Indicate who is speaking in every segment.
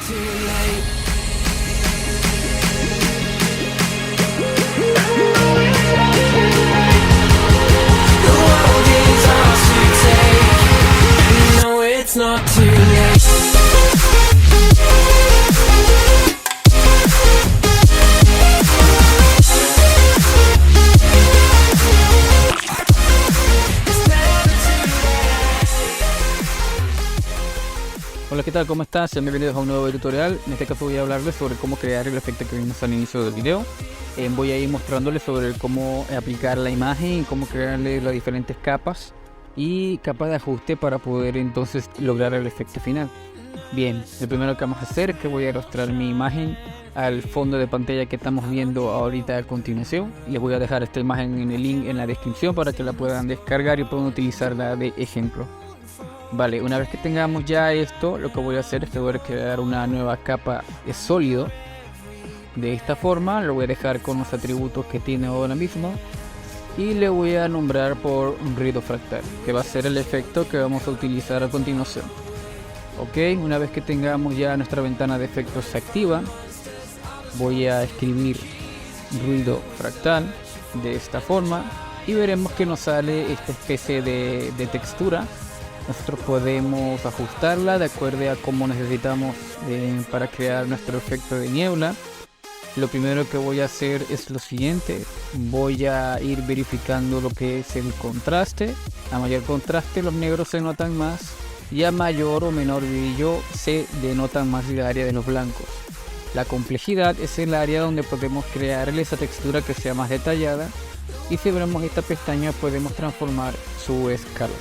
Speaker 1: It's not too late.
Speaker 2: Hola, ¿qué tal? ¿Cómo estás? Sean bienvenidos a un nuevo tutorial. En este caso voy a hablarles sobre cómo crear el efecto que vimos al inicio del video. Voy a ir mostrándoles sobre cómo aplicar la imagen y cómo crearle las diferentes capas y capas de ajuste para poder entonces lograr el efecto final. Bien, lo primero que vamos a hacer es que voy a ilustrar mi imagen al fondo de pantalla que estamos viendo ahorita a continuación. Les voy a dejar esta imagen en el link en la descripción para que la puedan descargar y puedan utilizarla de ejemplo. Vale, una vez que tengamos ya esto, lo que voy a hacer es que voy a crear una nueva capa de sólido. De esta forma lo voy a dejar con los atributos que tiene ahora mismo y le voy a nombrar por ruido fractal, que va a ser el efecto que vamos a utilizar a continuación. Ok, una vez que tengamos ya nuestra ventana de efectos activa, voy a escribir ruido fractal de esta forma y veremos que nos sale esta especie de textura. Nosotros podemos ajustarla de acuerdo a cómo necesitamos para crear nuestro efecto de niebla. Lo primero que voy a hacer es lo siguiente: voy a ir verificando lo que es el contraste. A mayor contraste los negros se notan más y a mayor o menor brillo se denotan más el área de los blancos. La complejidad es el área donde podemos crearle esa textura que sea más detallada, y si vemos esta pestaña podemos transformar su escala.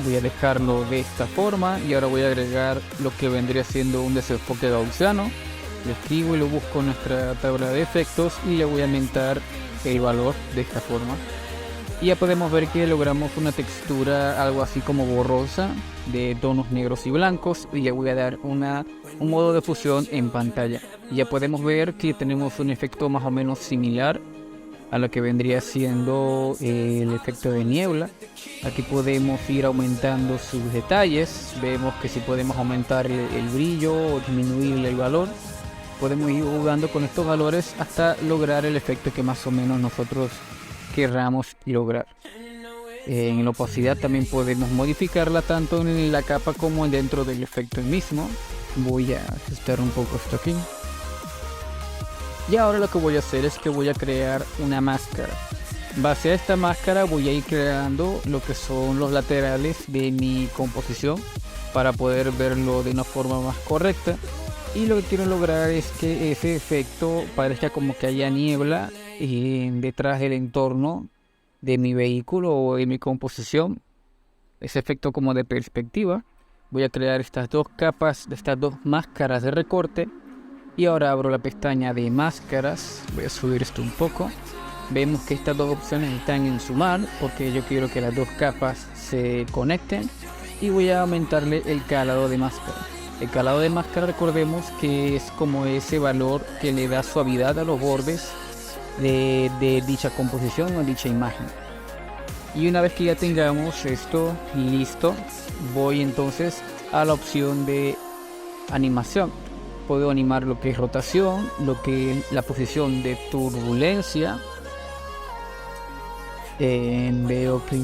Speaker 2: Voy a dejarlo de esta forma y ahora voy a agregar lo que vendría siendo un desenfoque gaussiano. Lo escribo y lo busco en nuestra tabla de efectos y le voy a aumentar el valor de esta forma. Y ya podemos ver que logramos una textura algo así como borrosa de tonos negros y blancos, y le voy a dar un modo de fusión en pantalla. Y ya podemos ver que tenemos un efecto más o menos similar a lo que vendría siendo el efecto de niebla. Aquí podemos ir aumentando sus detalles. Vemos que si podemos aumentar el brillo o disminuir el valor, podemos ir jugando con estos valores hasta lograr el efecto que más o menos nosotros querramos lograr. En la opacidad también podemos modificarla tanto en la capa como dentro del efecto mismo. Voy a ajustar un poco esto aquí. Y ahora lo que voy a hacer es que voy a crear una máscara. Base a esta máscara voy a ir creando lo que son los laterales de mi composición para poder verlo de una forma más correcta. Y lo que quiero lograr es que ese efecto parezca como que haya niebla detrás del entorno de mi vehículo o de mi composición. Ese efecto como de perspectiva. Voy a crear estas dos capas, de estas dos máscaras de recorte. Y ahora abro la pestaña de máscaras. Voy a subir esto un poco. Vemos que estas dos opciones están en sumar, porque yo quiero que las dos capas se conecten. Y voy a aumentarle el calado de máscara. El calado de máscara, recordemos que es como ese valor que le da suavidad a los bordes de dicha composición o dicha imagen. Y una vez que ya tengamos esto listo, voy entonces a la opción de animación. Puedo animar lo que es rotación, lo que es la posición de turbulencia. Veo que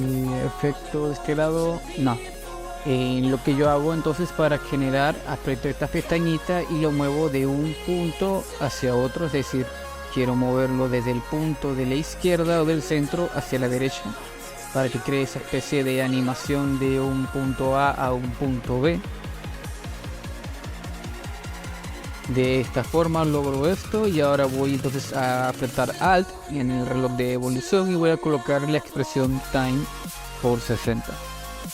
Speaker 2: efecto de este lado no. Lo que yo hago entonces para generar, aprieto esta pestañita y lo muevo de un punto hacia otro, es decir, quiero moverlo desde el punto de la izquierda o del centro hacia la derecha para que cree esa especie de animación de un punto A un punto B. De esta forma logro esto, y ahora voy entonces a apretar Alt en el reloj de evolución y voy a colocar la expresión Time por 60.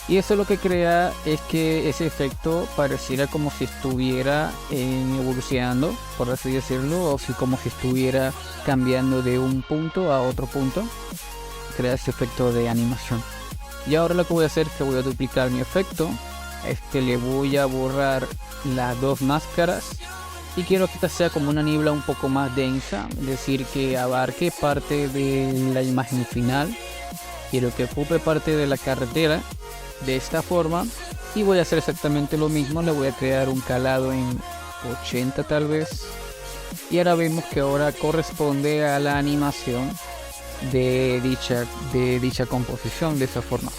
Speaker 2: Y eso lo que crea es que ese efecto pareciera como si estuviera evolucionando, por así decirlo, o como si estuviera cambiando de un punto a otro punto. Crea ese efecto de animación. Y ahora lo que voy a hacer es que voy a duplicar mi efecto. Le voy a borrar las dos máscaras y quiero que esta sea como una niebla un poco más densa, es decir, que abarque parte de la imagen final. Quiero que ocupe parte de la carretera de esta forma, y voy a hacer exactamente lo mismo. Le voy a crear un calado en 80 tal vez, y ahora vemos que ahora corresponde a la animación de dicha composición. De esa forma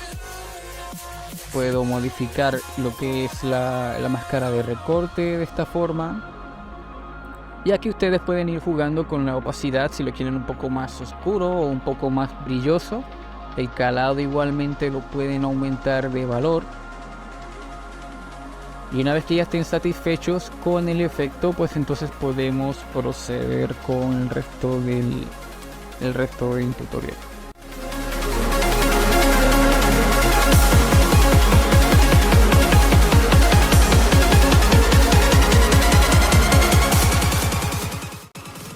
Speaker 2: puedo modificar lo que es la máscara de recorte de esta forma, y aquí ustedes pueden ir jugando con la opacidad si lo quieren un poco más oscuro o un poco más brilloso. El calado igualmente lo pueden aumentar de valor. Y una vez que ya estén satisfechos con el efecto, pues entonces podemos proceder con el resto del tutorial.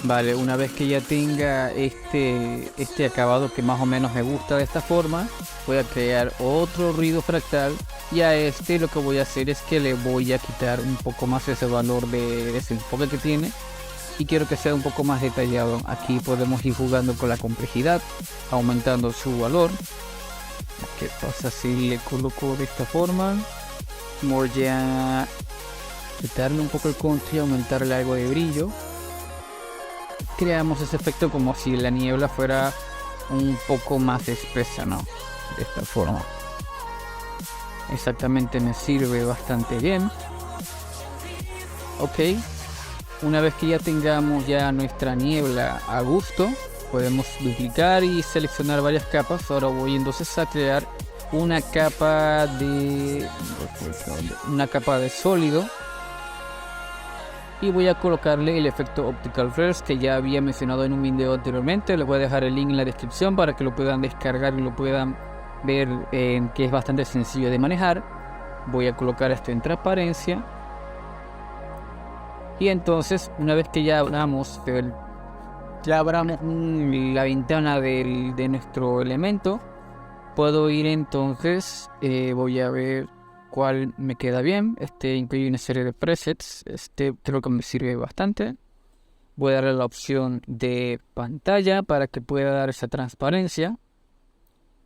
Speaker 2: Vale, una vez que ya tenga este acabado que más o menos me gusta de esta forma, voy a crear otro ruido fractal, y a este lo que voy a hacer es que le voy a quitar un poco más ese valor de desenfoque que tiene, y quiero que sea un poco más detallado. Aquí podemos ir jugando con la complejidad, aumentando su valor. ¿Qué pasa si le coloco de esta forma? Voy a quitarle un poco el contraste y aumentarle algo de brillo. Creamos ese efecto como si la niebla fuera un poco más espesa, ¿no? De esta forma. Exactamente, me sirve bastante bien. Ok. Una vez que ya tengamos ya nuestra niebla a gusto, podemos duplicar y seleccionar varias capas. Ahora voy entonces a crear una capa de sólido, y voy a colocarle el efecto Optical Flares que ya había mencionado en un video anteriormente. Les voy a dejar el link en la descripción para que lo puedan descargar y lo puedan ver, que es bastante sencillo de manejar. Voy a colocar esto en transparencia, y entonces una vez que ya abramos la ventana de nuestro elemento, puedo ir entonces, voy a ver cuál me queda bien. Incluye una serie de presets. Creo que me sirve bastante. Voy a darle la opción de pantalla para que pueda dar esa transparencia,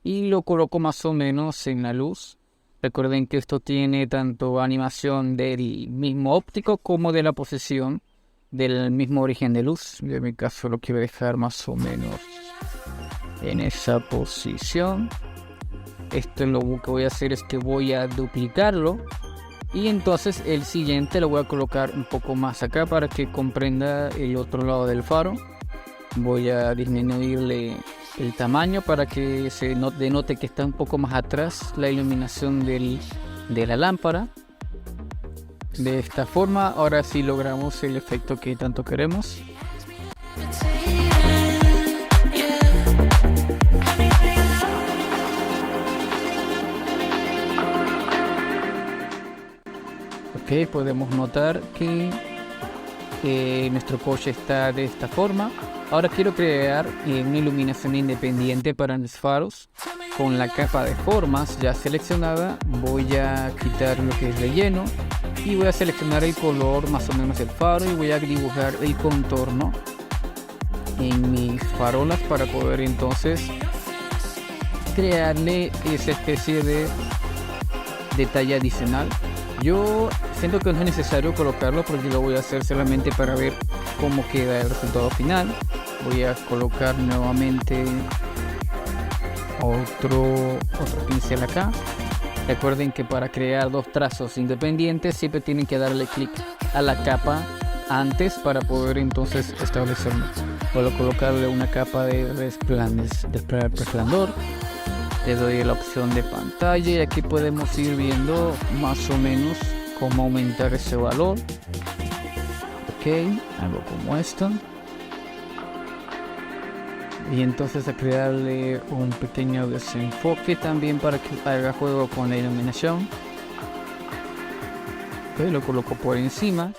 Speaker 2: y lo coloco más o menos en la luz. Recuerden que esto tiene tanto animación del mismo óptico como de la posición del mismo origen de luz. En mi caso lo quiero dejar más o menos en esa posición. Esto lo que voy a hacer es que voy a duplicarlo, y entonces el siguiente lo voy a colocar un poco más acá para que comprenda el otro lado del faro. Voy a disminuirle el tamaño para que se denote que está un poco más atrás la iluminación de la lámpara. De esta forma, ahora sí logramos el efecto que tanto queremos. Ok, podemos notar que nuestro coche está de esta forma. Ahora quiero crear una iluminación independiente para los faros. Con la capa de formas ya seleccionada, voy a quitar lo que es relleno, y voy a seleccionar el color más o menos del faro, y voy a dibujar el contorno en mis farolas para poder entonces crearle esa especie de detalle adicional. Yo siento que no es necesario colocarlo porque lo voy a hacer solamente para ver cómo queda el resultado final. Voy a colocar nuevamente otro pincel acá. Recuerden que para crear dos trazos independientes siempre tienen que darle clic a la capa antes para poder entonces establecerlo. Puedo colocarle una capa de resplandor. Le doy la opción de pantalla, y aquí podemos ir viendo más o menos cómo aumentar ese valor. Ok, algo como esto. Y entonces a crearle un pequeño desenfoque también para que haga juego con la iluminación. Ok, lo coloco por encima.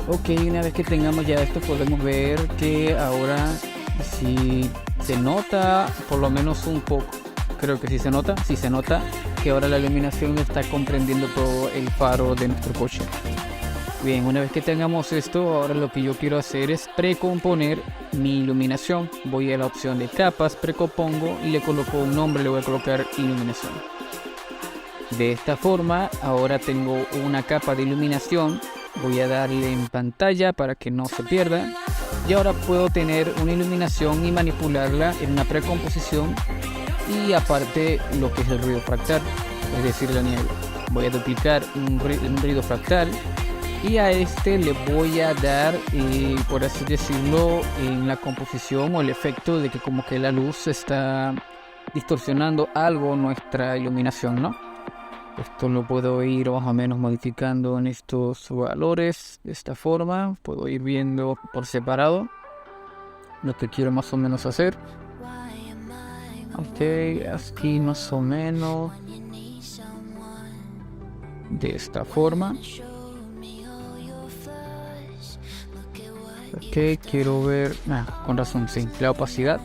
Speaker 2: Ok, una vez que tengamos ya esto, podemos ver que ahora si se nota por lo menos un poco Creo que sí se nota que ahora la iluminación está comprendiendo todo el faro de nuestro coche. Bien, una vez que tengamos esto, ahora lo que yo quiero hacer es precomponer mi iluminación. Voy a la opción de capas, precompongo y le coloco un nombre, le voy a colocar iluminación. De esta forma, ahora tengo una capa de iluminación. Voy a darle en pantalla para que no se pierda. Y ahora puedo tener una iluminación y manipularla en una precomposición. Y aparte lo que es el ruido fractal, es decir, la niebla. Voy a duplicar un ruido fractal. Y a este le voy a dar, por así decirlo, en la composición o el efecto de que como que la luz está distorsionando algo nuestra iluminación, ¿no? Esto lo puedo ir más o menos modificando en estos valores de esta forma. Puedo ir viendo por separado lo que quiero más o menos hacer. Ok, aquí más o menos de esta forma. Ok, quiero ver, con razón, sí, la opacidad.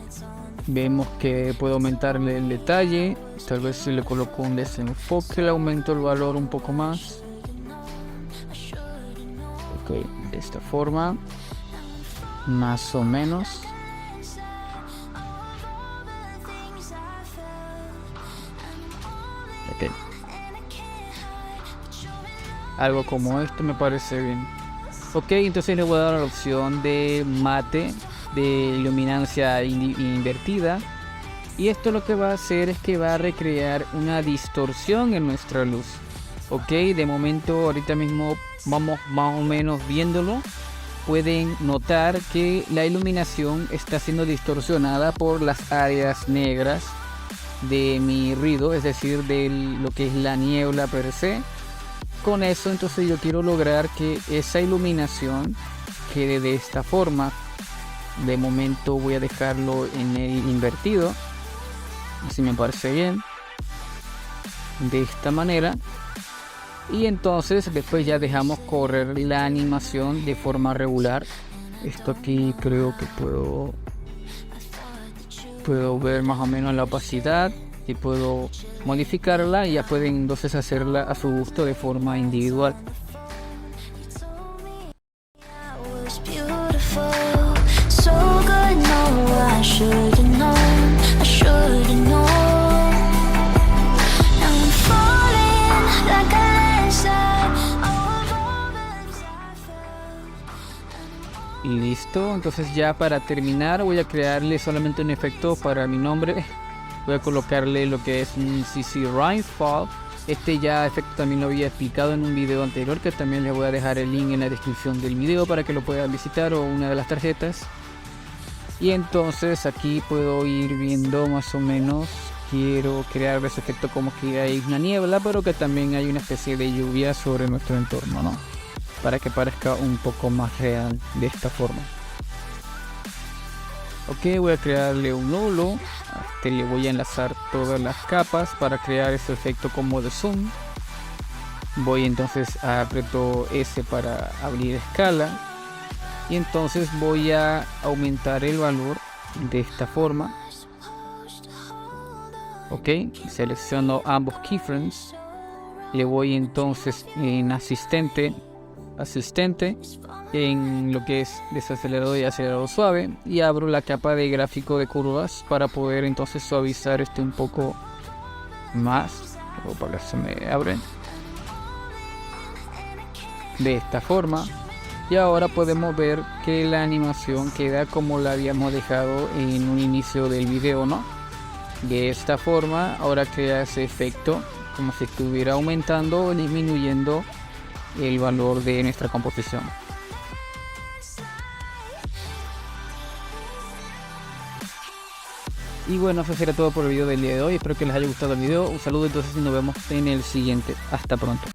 Speaker 2: Vemos que puedo aumentarle el detalle. Tal vez si le coloco un desenfoque le aumento el valor un poco más. Ok, de esta forma, más o menos. Ok, algo como esto me parece bien. Ok, entonces le voy a dar la opción de mate, de luminancia invertida. Y esto lo que va a hacer es que va a recrear una distorsión en nuestra luz. Ok, de momento ahorita mismo vamos más o menos viéndolo. Pueden notar que la iluminación está siendo distorsionada por las áreas negras de mi ruido, es decir, de lo que es la niebla per se. Con eso entonces yo quiero lograr que esa iluminación quede de esta forma. De momento voy a dejarlo en el invertido, así me parece bien, de esta manera. Y entonces después ya dejamos correr la animación de forma regular. Esto aquí creo que puedo ver más o menos la opacidad y puedo modificarla, y ya pueden entonces hacerla a su gusto de forma individual. Y listo, entonces ya para terminar voy a crearle solamente un efecto para mi nombre. Voy a colocarle lo que es un CC Rainfall. Este ya efecto también lo había explicado en un video anterior, que también les voy a dejar el link en la descripción del video para que lo puedan visitar, o una de las tarjetas. Y entonces aquí puedo ir viendo más o menos. Quiero crear ese efecto como que hay una niebla, pero que también hay una especie de lluvia sobre nuestro entorno, ¿no? Para que parezca un poco más real de esta forma. Ok, voy a crearle un nulo. A este le voy a enlazar todas las capas para crear ese efecto como de zoom. Voy entonces a aprieto S para abrir escala. Y entonces voy a aumentar el valor de esta forma. Ok, selecciono ambos keyframes. Le voy entonces en asistente en lo que es desacelerador y acelerador suave, y abro la capa de gráfico de curvas para poder entonces suavizar un poco más, o para que se me abre de esta forma. Y ahora podemos ver que la animación queda como la habíamos dejado en un inicio del video, ¿no? De esta forma ahora crea ese efecto como si estuviera aumentando o disminuyendo el valor de nuestra composición. Y bueno, eso será todo por el video del día de hoy. Espero que les haya gustado el video. Un saludo entonces y nos vemos en el siguiente. Hasta pronto.